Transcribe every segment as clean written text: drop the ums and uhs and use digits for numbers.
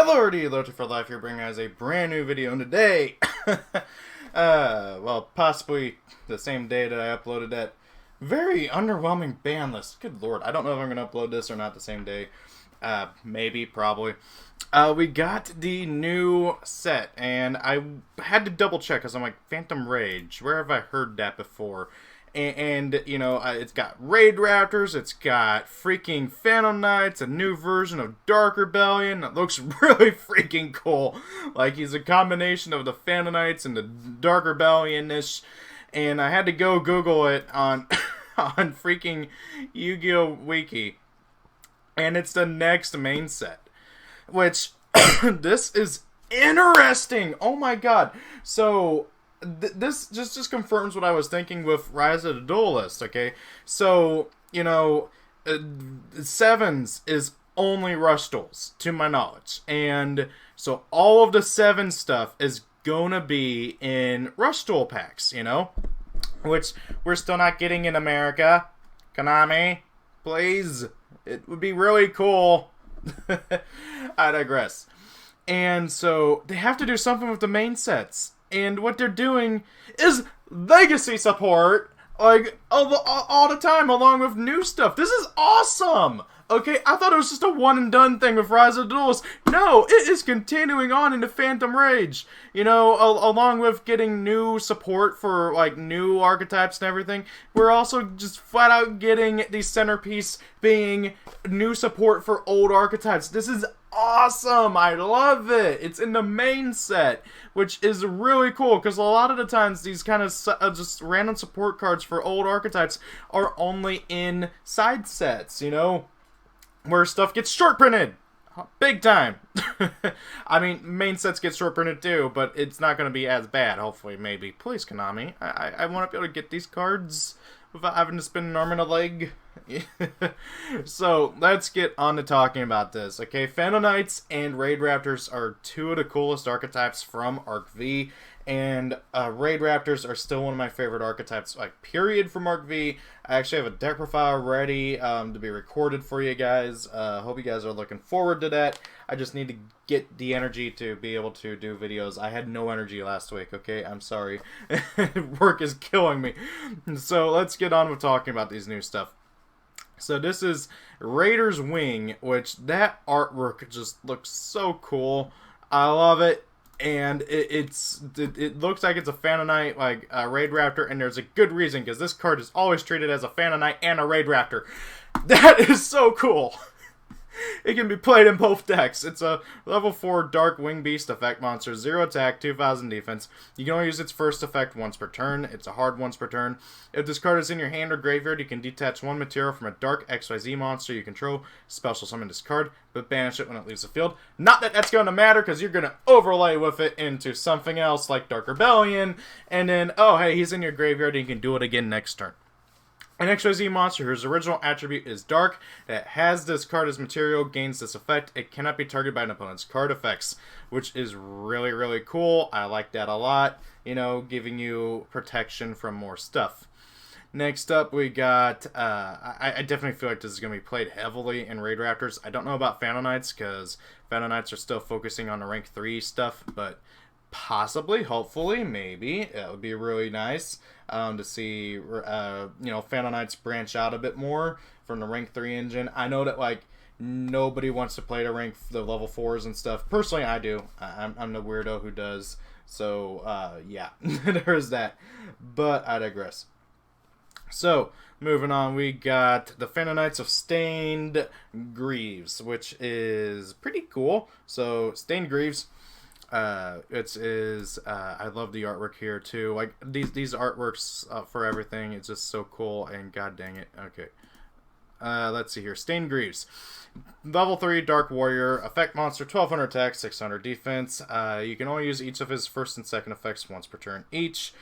Loyalty for Life here, bringing us a brand new video. And today, well, possibly the same day that I uploaded that very underwhelming ban list. Good lord, I don't know if I'm going to upload this or not the same day. Maybe, probably. We got the new set, and I had to double check because I'm like, Phantom Rage, where have I heard that before? And you know, it's got RaidRaptors, it's got freaking Phantom Knights, a new version of Dark Rebellion that looks really freaking cool. Like, he's a combination of the Phantom Knights and the Dark Rebellion-ish. And I had to go Google it on, on freaking Yu-Gi-Oh! Wiki. And it's the next main set. Which, this is interesting! Oh my god. So, this just confirms what I was thinking with Rise of the Duelist, okay? So, you know, Sevens is only Rush Duels, to my knowledge. And so all of the Seven stuff is gonna be in Rush Duel packs, you know? Which we're still not getting in America. Konami, please. It would be really cool. I digress. And so they have to do something with the main sets. And what they're doing is legacy support, like, all the time, along with new stuff. This is awesome! Okay, I thought it was just a one-and-done thing with Rise of the Duelist. No, it is continuing on into Phantom Rage. You know, along with getting new support for, like, new archetypes and everything, we're also just flat-out getting the centerpiece being new support for old archetypes. This is awesome! I love it! It's in the main set, which is really cool, because a lot of the times these kind of just random support cards for old archetypes are only in side sets, you know? Where stuff gets short printed. Big time. I mean, main sets get short printed too, but it's not going to be as bad, hopefully, maybe. Please, Konami. I want to be able to get these cards without having to spend an arm and a leg. So, let's get on to talking about this. Okay, Phantom Knights and RaidRaptors are two of the coolest archetypes from Arc V. And RaidRaptors are still one of my favorite archetypes, like, period, from Arc V. I actually have a deck profile ready to be recorded for you guys. Hope you guys are looking forward to that. I just need to get the energy to be able to do videos. I had no energy last week, okay? I'm sorry. Work is killing me. So let's get on with talking about these new stuff. So this is Raider's Wing, which that artwork just looks so cool. I love it. And it looks like it's a Phantom Knight, like a RaidRaptor, and there's a good reason, because this card is always treated as a Phantom Knight and a RaidRaptor. That is so cool! It can be played in both decks. It's a level 4 Dark Wing Beast effect monster, 0 attack, 2000 defense. You can only use its first effect once per turn. It's a hard once per turn. If this card is in your hand or graveyard, you can detach one material from a Dark XYZ monster you control, special summon this card, but banish it when it leaves the field. Not that that's going to matter, because you're going to overlay with it into something else like Dark Rebellion, and then, oh hey, he's in your graveyard and you can do it again next turn. An XYZ monster whose original attribute is Dark, that has this card as material, gains this effect. It cannot be targeted by an opponent's card effects, which is really, really cool. I like that a lot, you know, giving you protection from more stuff. Next up, we got, I definitely feel like this is going to be played heavily in RaidRaptors. I don't know about Phantom Knights, because Phantom Knights are still focusing on the rank 3 stuff, but possibly, hopefully, maybe. It would be really nice to see, you know, Phantom Knights branch out a bit more from the rank 3 engine. I know that, like, nobody wants to play the level 4s and stuff. Personally, I do. I'm the weirdo who does. So, yeah, there's that. But I digress. So, moving on, we got the Phantom Knights of Stained Greaves, which is pretty cool. So, Stained Greaves, I love the artwork here too. Like, these artworks for everything, it's just so cool, and god dang it. Okay. Let's see here. Stained Greaves. Level 3 Dark Warrior, effect monster, 1200 attack, 600 defense. You can only use each of his first and second effects once per turn each,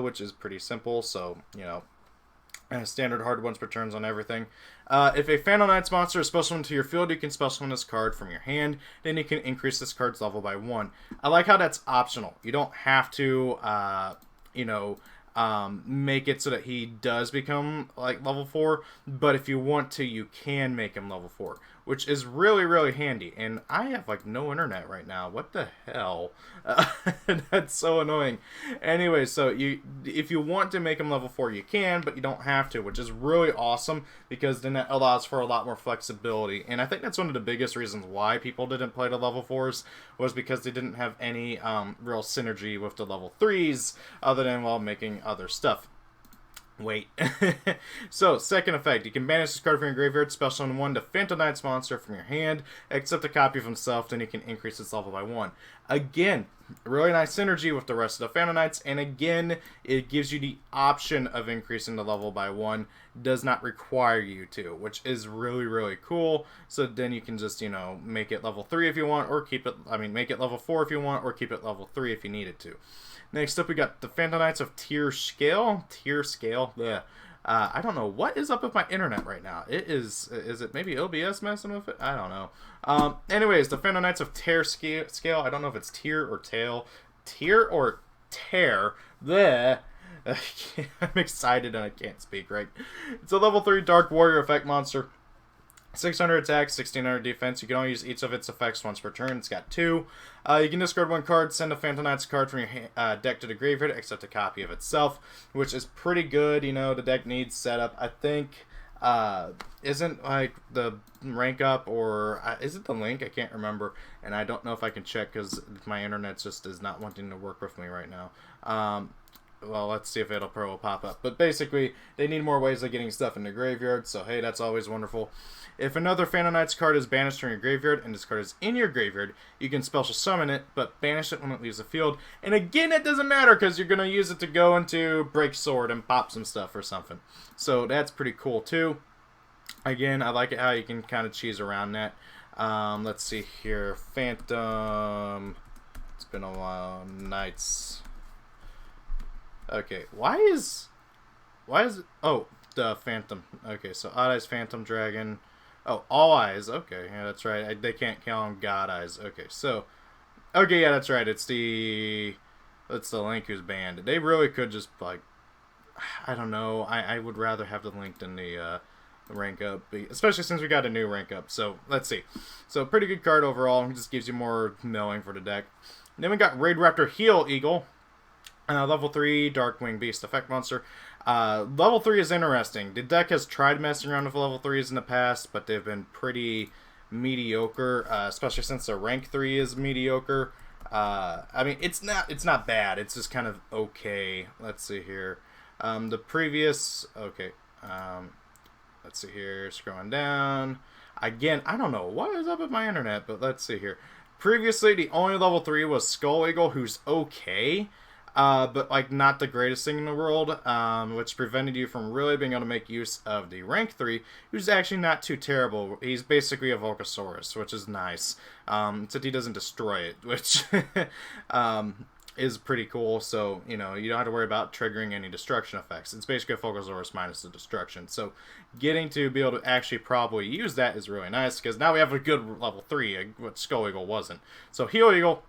which is pretty simple, so, you know, standard hard ones per turns on everything. If a Phantom Knights monster is special into your field, you can special summon this card from your hand. Then you can increase this card's level by 1. I like how that's optional. You don't have to, you know, make it so that he does become like level 4. But if you want to, you can make him level 4. which is really, really handy. And I have, like, no internet right now. What the hell? That's so annoying. Anyway, so if you want to make them level 4, you can, but you don't have to, which is really awesome, because then that allows for a lot more flexibility. And I think that's one of the biggest reasons why people didn't play the level 4s, was because they didn't have any real synergy with the level 3s, other than while making other stuff. Wait. So, second effect. You can banish this card from your graveyard, special summon 1 to Phantom Knight's monster from your hand, except a copy of himself, then you can increase its level by 1. Again, really nice synergy with the rest of the Phantom Knights, and again, it gives you the option of increasing the level by 1, does not require you to, which is really, really cool. So then you can just, you know, make it level 3 if you want, or keep it, make it level 4 if you want, or keep it level 3 if you need it to. Next up, we got the Phantom Knights of Tier Scale. Yeah. I don't know what is up with my internet right now. Is it maybe OBS messing with it? I don't know. Anyways, the Phantom Knights of Tear Scale. I don't know if it's tier or tail. Tier or tear. Bleh. I'm excited and I can't speak right. It's a level 3 Dark Warrior effect monster. 600 attack, 1600 defense. You can only use each of its effects once per turn. It's got 2. You can discard 1 card, send a Phantom Knights card from your deck to the graveyard, except a copy of itself, which is pretty good. You know, the deck needs setup. I think, isn't like the rank up, or is it the link? I can't remember, and I don't know if I can check because my internet just is not wanting to work with me right now. Well, let's see if it'll pop up. But basically, they need more ways of getting stuff in the graveyard, so hey, that's always wonderful. If another Phantom Knights card is banished from your graveyard and this card is in your graveyard, you can special summon it, but banish it when it leaves the field. And again, it doesn't matter because you're going to use it to go into Break Sword and pop some stuff or something. So that's pretty cool too. Again, I like it how you can kind of cheese around that. Let's see here. Phantom. It's been a while. Knights. Okay, why is it? Oh, the Phantom. Okay, so Odd Eyes Phantom Dragon. Oh, All Eyes. Okay, yeah, that's right. They can't call them God Eyes. Okay, so, okay, yeah, that's right. It's the Link who's banned. They really could just, like, I don't know. I would rather have the Link than the rank up, especially since we got a new rank up. So let's see. So pretty good card overall. It just gives you more milling for the deck. Then we got RaidRaptor Heal Eagle. Level 3 Darkwing Beast effect monster. Level 3 is interesting. The deck has tried messing around with level 3s in the past, but they've been pretty mediocre, especially since the rank 3 is mediocre. I mean, it's not bad. It's just kind of okay. Let's see here. The previous... Okay. Let's see here. Scrolling down. Again, I don't know what is up with my internet, but let's see here. Previously, the only level 3 was Skull Eagle, who's okay. But like not the greatest thing in the world, which prevented you from really being able to make use of the rank 3, who's actually not too terrible. He's basically a Volcasaurus, which is nice, except he doesn't destroy it, which is pretty cool. So, you know, you don't have to worry about triggering any destruction effects. It's basically a Volcasaurus minus the destruction. So getting to be able to actually probably use that is really nice, because now we have a good level 3, what Skull Eagle wasn't. So Heal Eagle.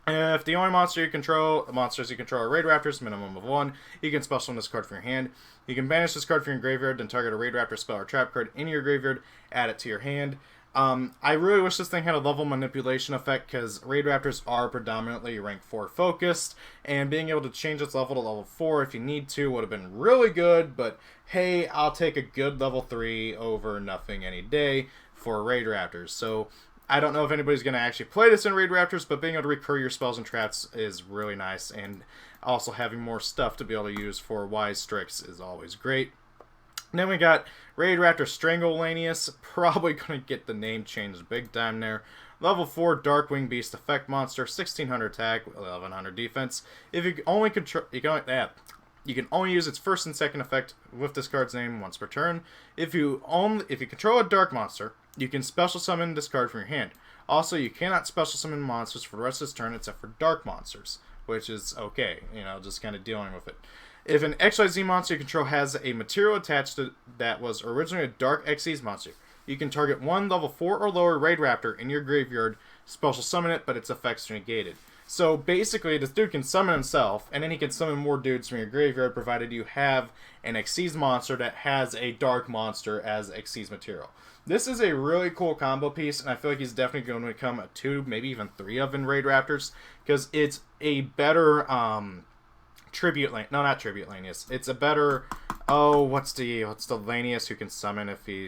If the only monsters you control are RaidRaptors, minimum of 1, you can special summon this card from your hand. You can banish this card from your graveyard, then target a RaidRaptor spell or trap card in your graveyard, add it to your hand. I really wish this thing had a level manipulation effect, because RaidRaptors are predominantly rank 4 focused, and being able to change its level to level 4 if you need to would have been really good, but hey, I'll take a good level 3 over nothing any day for RaidRaptors. So I don't know if anybody's going to actually play this in RaidRaptors, but being able to recur your spells and traps is really nice, and also having more stuff to be able to use for Wise Strix is always great. And then we got RaidRaptor Strangulanius, probably going to get the name changed big time there. Level 4 Darkwing Beast effect monster, 1600 attack, 1100 defense. If you only control, you can only use its first and second effect with this card's name once per turn. If you control a dark monster, you can special summon this card from your hand. Also, you cannot special summon monsters for the rest of this turn except for dark monsters, which is okay, you know, just kind of dealing with it. If an XYZ monster you control has a material attached to that was originally a Dark XYZ monster, you can target one level 4 or lower RaidRaptor in your graveyard, special summon it, but its effects are negated. So basically, this dude can summon himself, and then he can summon more dudes from your graveyard, provided you have an Xyz monster that has a dark monster as Xyz material. This is a really cool combo piece, and I feel like he's definitely going to become a 2, maybe even 3 of in RaidRaptors, because it's a better tribute lane. No, not tribute Lanius. It's a better. Oh, what's the Lanius who can summon if he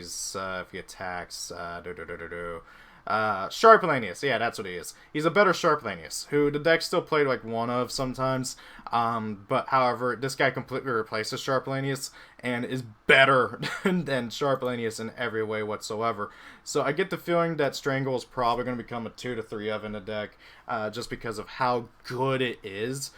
attacks? Sharp Lanius. Yeah, that's what he is. He's a better Sharp Lanius, who the deck still played like one of sometimes. But however, this guy completely replaces Sharp Lanius and is better than Sharp Lanius in every way whatsoever. So I get the feeling that Strangle is probably going to become a 2 to 3 of in the deck, just because of how good it is,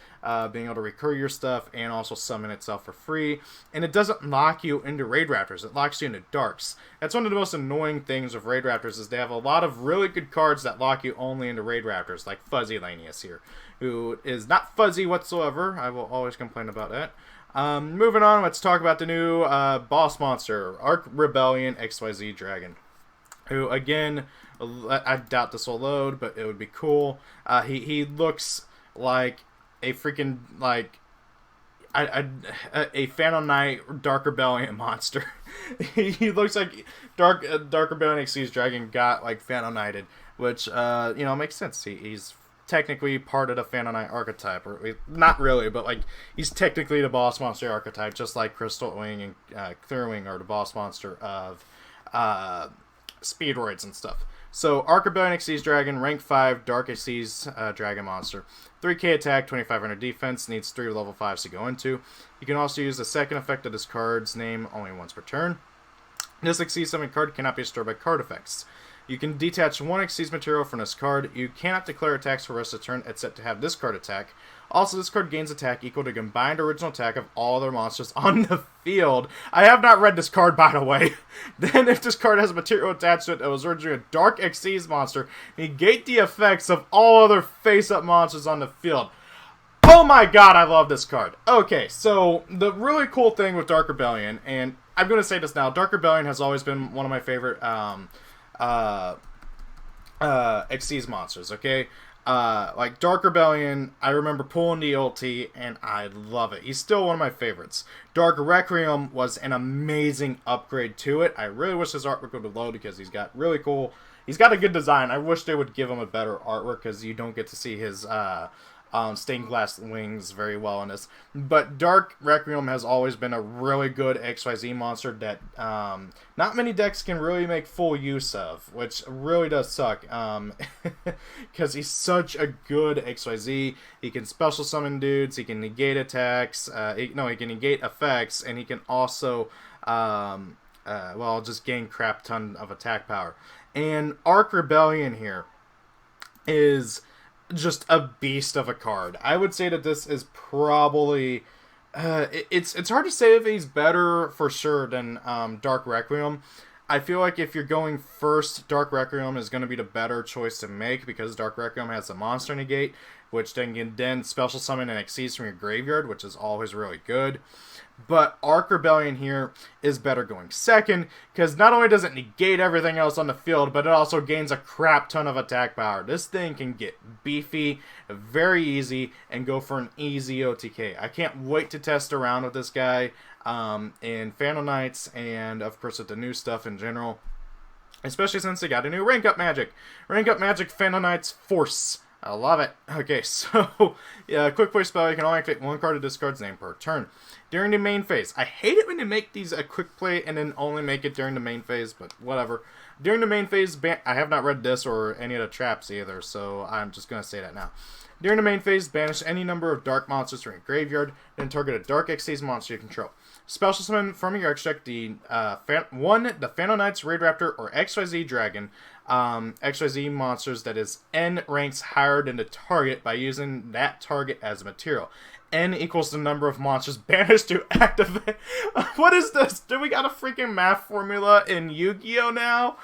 being able to recur your stuff and also summon itself for free. And it doesn't lock you into RaidRaptors, it locks you into Darks. That's one of the most annoying things with RaidRaptors, is they have a lot of really good cards that lock you only into RaidRaptors, like Fuzzy Lanius here, who is not fuzzy whatsoever. I will always complain about that. Moving on, let's talk about the new boss monster, Arc Rebellion XYZ Dragon, who, again, I doubt this will load, but it would be cool. He looks like a freaking, like, a Phantom Knight Dark Rebellion monster. He looks like Dark Rebellion XYZ Dragon got, like, Phantom Knighted, which, makes sense. He's technically part of the Phantom Knight archetype, or not really, but like he's technically the boss monster archetype, just like Crystal Wing and Clear Wing are the boss monster of Speedroids and stuff. So Arc Rebellion XYZ Dragon, rank 5, Dark XYZ Dragon monster, 3k attack, 2500 defense, needs 3 level 5s to go into. You can also use the second effect of this card's name only once per turn. This XYZ summon card cannot be destroyed by card effects. You can detach 1 XYZ material from this card. You cannot declare attacks for the rest of the turn except to have this card attack. Also, this card gains attack equal to combined original attack of all other monsters on the field. I have not read this card, by the way. Then, if this card has a material attached to it that was originally a Dark XYZ monster, negate the effects of all other face-up monsters on the field. Oh my god, I love this card. Okay, so the really cool thing with Dark Rebellion, and I'm going to say this now, Dark Rebellion has always been one of my favorite XYZ monsters, okay? Like Dark Rebellion, I remember pulling the ulti, and I love it. He's still one of my favorites. Dark Requiem was an amazing upgrade to it. I really wish his artwork would load, because he's got really cool, he's got a good design. I wish they would give him a better artwork, because you don't get to see his, stained glass wings very well in this. But Dark Requiem has always been a really good XYZ monster that not many decks can really make full use of, which really does suck, because he's such a good XYZ. He can special summon dudes, he can negate attacks, he can negate effects, and he can also just gain crap ton of attack power. And Arc Rebellion here is just a beast of a card. I would say that this is probably it's hard to say if he's better for sure than Dark Requiem. I feel like if you're going first, Dark Requiem is going to be the better choice to make, because Dark Requiem has a monster negate, which then can special summon and XYZ from your graveyard, which is always really good. But Arc Rebellion here is better going second, because not only does it negate everything else on the field, but it also gains a crap ton of attack power. This thing can get beefy very easy and go for an easy OTK. I can't wait to test around with this guy in Phantom Knights, and of course with the new stuff in general, especially since they got a new rank up magic. Rank up magic Phantom Knights Force. I love it. Okay, so, yeah, quick play spell, you can only activate 1 card of this card's name per turn. During the main phase. I hate it when they make these a quick play and then only make it during the main phase, but whatever. During the main phase, I have not read this or any of the traps either, so I'm just going to say that now. During the main phase, banish any number of dark monsters from your graveyard, then target a dark XYZ monster you control. Special summon from your extract the Phantom Knights, RaidRaptor, or XYZ Dragon, XYZ monsters that is N ranks higher than the target by using that target as material. N equals the number of monsters banished to activate. What is this? Do we got a freaking math formula in Yu-Gi-Oh now?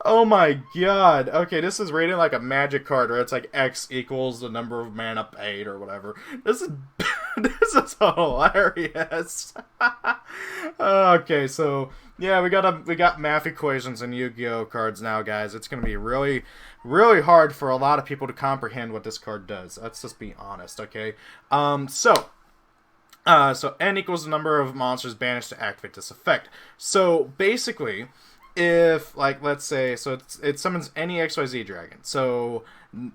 Oh my god. Okay, this is rated like a magic card where it's like X equals the number of mana paid or whatever. This is this is hilarious. Okay, so Yeah, we got math equations and Yu-Gi-Oh cards now, guys. It's gonna be really, really hard for a lot of people to comprehend what this card does. Let's just be honest, okay? So N equals the number of monsters banished to activate this effect. So basically, if like let's say, so it summons any XYZ dragon. So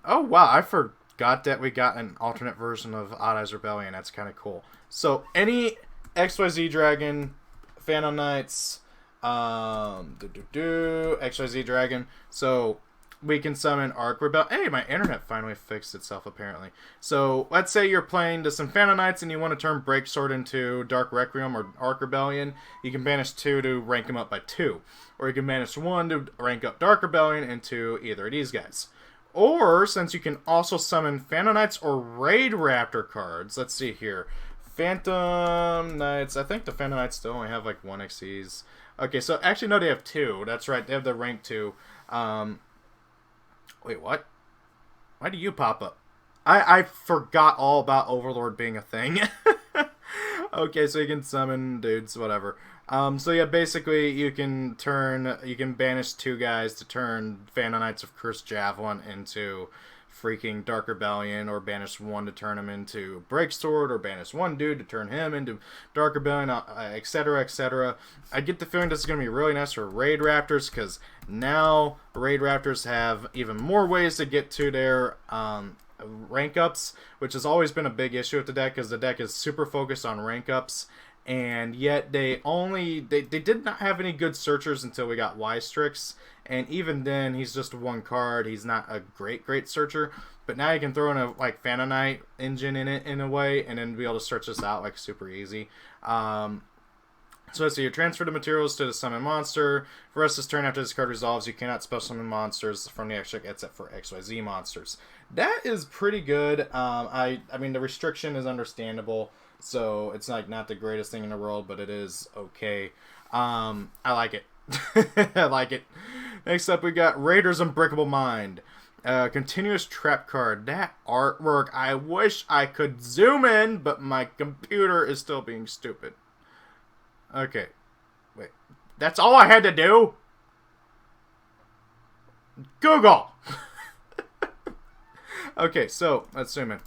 oh wow, I forgot that we got an alternate version of Odd Eyes Rebellion. That's kind of cool. So any XYZ dragon, Phantom Knights, XYZ dragon. So we can summon Arc Rebel. Hey, my internet finally fixed itself apparently. So let's say you're playing some Phantom Knights and you want to turn Break Sword into Dark Requiem or Arc Rebellion. You can banish 2 to rank them up by 2. Or you can banish 1 to rank up Dark Rebellion into either of these guys. Or, since you can also summon Phantom Knights or RaidRaptor cards, let's see here. Phantom Knights, I think the Phantom Knights still only have like 1 XCs. Okay, so actually no, they have 2. That's right, they have the rank 2. Wait, what? Why do you pop up? I forgot all about Overlord being a thing. Okay, so you can summon dudes, whatever. So yeah, basically you can banish 2 guys to turn Phantom Knights of Cursed Javelin into freaking Dark Rebellion, or banish 1 to turn him into Break Sword, or banish 1 dude to turn him into Dark Rebellion, etc., etc. I get the feeling this is going to be really nice for RaidRaptors, because now RaidRaptors have even more ways to get to their rank ups, which has always been a big issue with the deck, because the deck is super focused on rank ups, and yet they did not have any good searchers until we got Y-Strix, and even then he's just 1 card. He's not a great searcher, but now you can throw in a like Phantom Knight engine in it in a way, and then be able to search this out like super easy. So let's see, you transfer the materials to the summon monster. For the rest of this turn, after this card resolves, you cannot special summon monsters from the extra except for XYZ monsters. That is pretty good. I mean, the restriction is understandable, so it's like not the greatest thing in the world, but it is okay. I like it. I like it. Next up, we got Raider's Unbreakable Mind. Continuous trap card. That artwork, I wish I could zoom in, but my computer is still being stupid. Okay. Wait. That's all I had to do? Google! Okay, so, let's zoom in.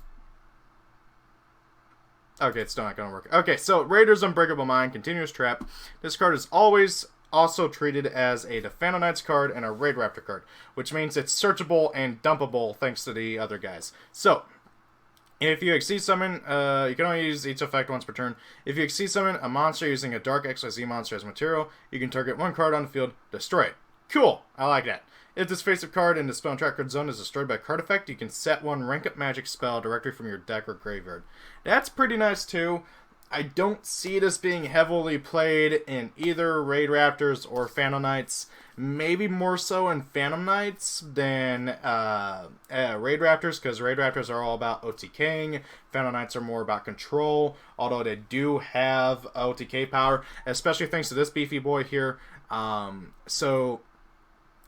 Okay, it's still not going to work. Okay, so, Raider's Unbreakable Mind, Continuous Trap. This card is always also treated as a Phantom Knights card and a RaidRaptor card, which means it's searchable and dumpable thanks to the other guys. So, if you exceed summon, you can only use each effect once per turn. If you exceed summon a monster using a Dark XYZ monster as material, you can target 1 card on the field, destroy it. Cool, I like that. If this face-up card in the spell and track card zone is destroyed by a card effect, you can set 1 rank-up magic spell directly from your deck or graveyard. That's pretty nice too. I don't see this being heavily played in either RaidRaptors or Phantom Knights. Maybe more so in Phantom Knights than RaidRaptors, because RaidRaptors are all about OTKing. Phantom Knights are more about control, although they do have OTK power, especially thanks to this beefy boy here. So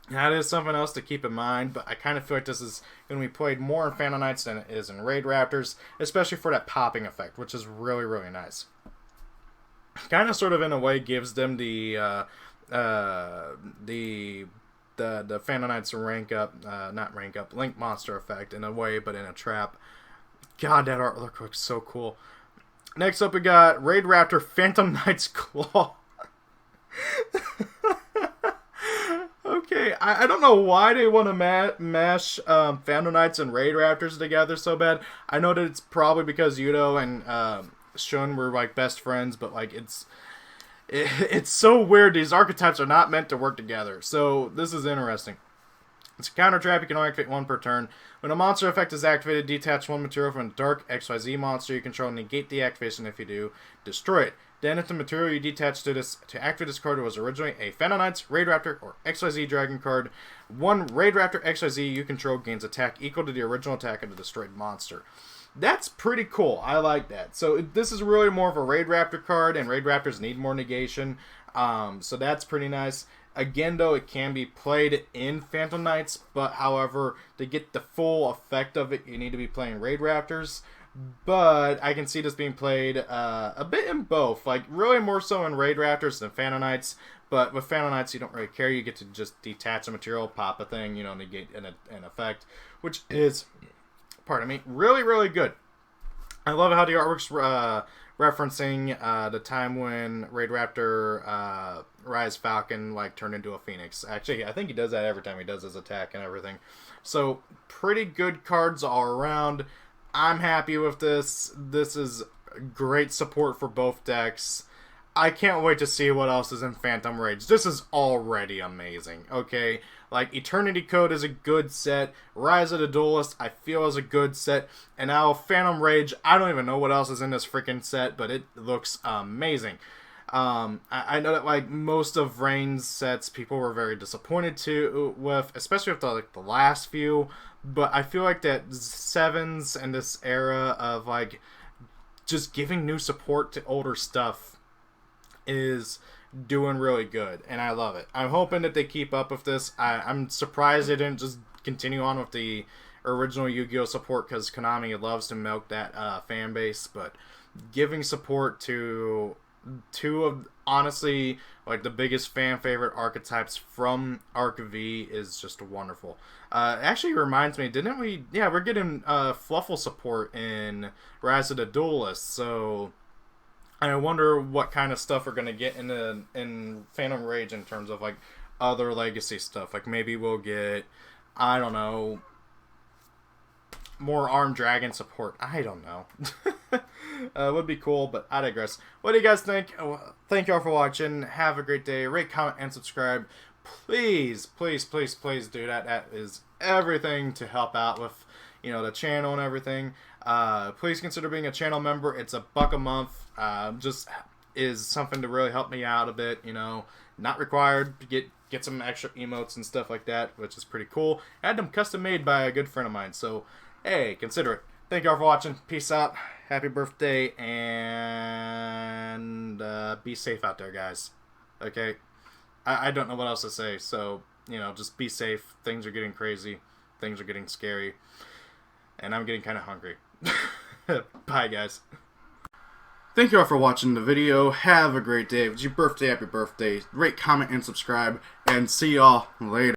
that is something else to keep in mind, but I kind of feel like this is going to be played more in Phantom Knights than it is in RaidRaptors, especially for that popping effect, which is really, really nice. Kind of sort of in a way gives them the Phantom Knights rank up, not rank up, Link Monster effect in a way, but in a trap. God, that artwork looks so cool. Next up we got RaidRaptor Phantom Knights Claw. Okay, I don't know why they want to mash Phantom Knights and RaidRaptors together so bad. I know that it's probably because Yudo and Shun were like best friends, but like it's so weird. These archetypes are not meant to work together. So this is interesting. It's a counter trap. You can only activate 1 per turn. When a monster effect is activated, detach 1 material from a Dark XYZ monster you control. Negate the activation. If you do, destroy it. Then if the material you detached to activate this card was originally a Phantom Knights, RaidRaptor, or XYZ Dragon card, 1 RaidRaptor XYZ you control gains attack equal to the original attack of the destroyed monster. That's pretty cool. I like that. So this is really more of a RaidRaptor card, and RaidRaptors need more negation. So that's pretty nice. Again, though, it can be played in Phantom Knights, but however, to get the full effect of it, you need to be playing RaidRaptors. But I can see this being played a bit in both. Like, really more so in RaidRaptors than Phantom Knights. But with Phantom Knights, you don't really care. You get to just detach a material, pop a thing, you know, negate an effect, which is, pardon me, really, really good. I love how the artwork's referencing the time when RaidRaptor, Rise Falcon, like, turned into a phoenix. Actually, I think he does that every time he does his attack and everything. So, pretty good cards all around. I'm happy with this. This is great support for both decks. I can't wait to see what else is in Phantom Rage. This is already amazing, okay? Like, Eternity Code is a good set. Rise of the Duelist, I feel, is a good set. And now Phantom Rage, I don't even know what else is in this freaking set, but it looks amazing. I know that, like, most of Reign's sets, people were very disappointed with, especially with the last few. But I feel like that Sevens and this era of, like, just giving new support to older stuff is doing really good, and I love it. I'm hoping that they keep up with this. I'm surprised they didn't just continue on with the original Yu-Gi-Oh support, because Konami loves to milk that fan base, but giving support to two of, honestly, like, the biggest fan favorite archetypes from Arc V is just wonderful. Actually reminds me, didn't we? Yeah, we're getting Fluffle support in Rise of the Duelist, so I wonder what kind of stuff we're gonna get in Phantom Rage in terms of, like, other legacy stuff. Like, maybe we'll get, I don't know, more Armed Dragon support. I don't know. Would be cool, but I digress. What do you guys think? Thank y'all for watching. Have a great day. Rate, comment, and subscribe. Please, please, please, please do that. That is everything to help out with, you know, the channel and everything. Please consider being a channel member. It's $1 a month. Just is something to really help me out a bit, you know. Not required to get some extra emotes and stuff like that, which is pretty cool. I had them custom made by a good friend of mine, so hey, consider it. Thank y'all for watching. Peace out. Happy birthday, and be safe out there, guys. Okay? I don't know what else to say, so, you know, just be safe. Things are getting crazy. Things are getting scary. And I'm getting kind of hungry. Bye, guys. Thank you all for watching the video. Have a great day. If it's your birthday, happy birthday. Rate, comment, and subscribe. And see y'all later.